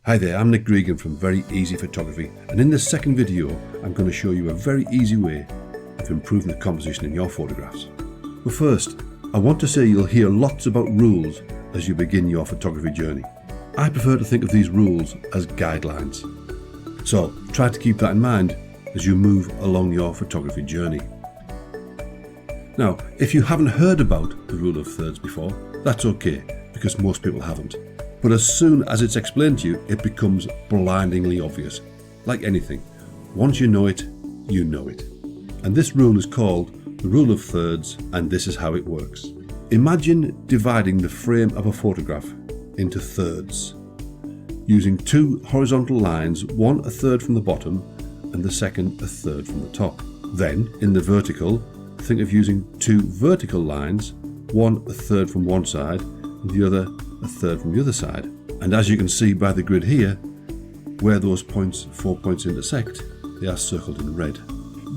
Hi there, I'm Nick Gregan from Very Easy Photography, and in this second video I'm going to show you a very easy way of improving the composition in your photographs. But first, I want to say you'll hear lots about rules as you begin your photography journey. I prefer to think of these rules as guidelines. So try to keep that in mind as you move along your photography journey. Now, if you haven't heard about the rule of thirds before, that's okay, because most people haven't. But as soon as it's explained to you, it becomes blindingly obvious. Like anything, once you know it, you know it. And this rule is called the rule of thirds, and this is how it works. Imagine dividing the frame of a photograph into thirds, using two horizontal lines, one a third from the bottom and the second a third from the top. Then, in the vertical, think of using two vertical lines, one a third from one side and the other a third from the other side. And as you can see by the grid here, where those points, 4 points intersect, they are circled in red.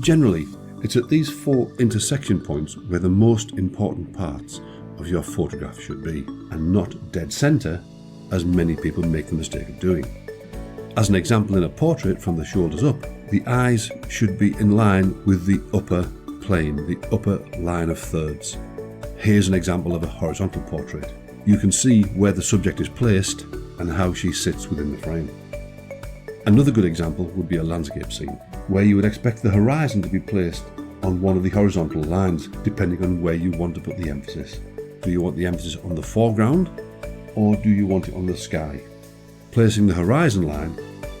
Generally, it's at these 4 intersection points where the most important parts of your photograph should be, and not dead center, as many people make the mistake of doing. As an example, in a portrait from the shoulders up, the eyes should be in line with the upper plane, the upper line of thirds. Here's an example of a horizontal portrait. You can see where the subject is placed and how she sits within the frame. Another good example would be a landscape scene, where you would expect the horizon to be placed on one of the horizontal lines, depending on where you want to put the emphasis. Do you want the emphasis on the foreground, or do you want it on the sky? Placing the horizon line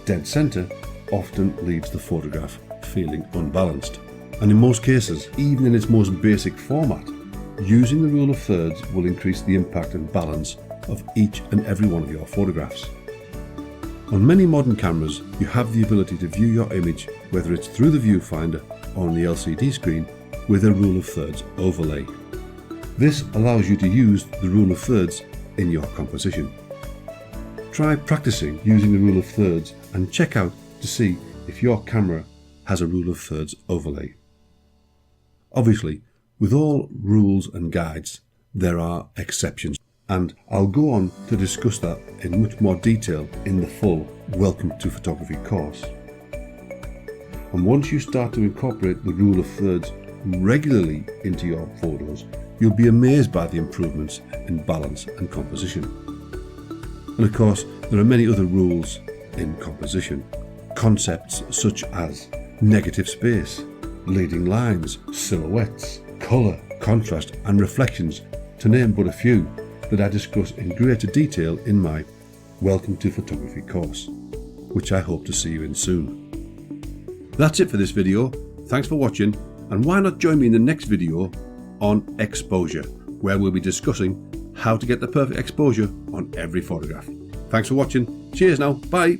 dead center often leaves the photograph feeling unbalanced. And in most cases, even in its most basic format, using the rule of thirds will increase the impact and balance of each and every one of your photographs. On many modern cameras, you have the ability to view your image, whether it's through the viewfinder or on the LCD screen, with a rule of thirds overlay. This allows you to use the rule of thirds in your composition. Try practicing using the rule of thirds and check out to see if your camera has a rule of thirds overlay. Obviously, with all rules and guides, there are exceptions, and I'll go on to discuss that in much more detail in the full Welcome to Photography course. And once you start to incorporate the rule of thirds regularly into your photos, you'll be amazed by the improvements in balance and composition. And of course, there are many other rules in composition. Concepts such as negative space, leading lines, silhouettes, colour, contrast and reflections, to name but a few, that I discuss in greater detail in my Welcome to Photography course, which I hope to see you in soon. That's it for this video. Thanks for watching, and why not join me in the next video on exposure, where we'll be discussing how to get the perfect exposure on every photograph. Thanks for watching. Cheers now. Bye.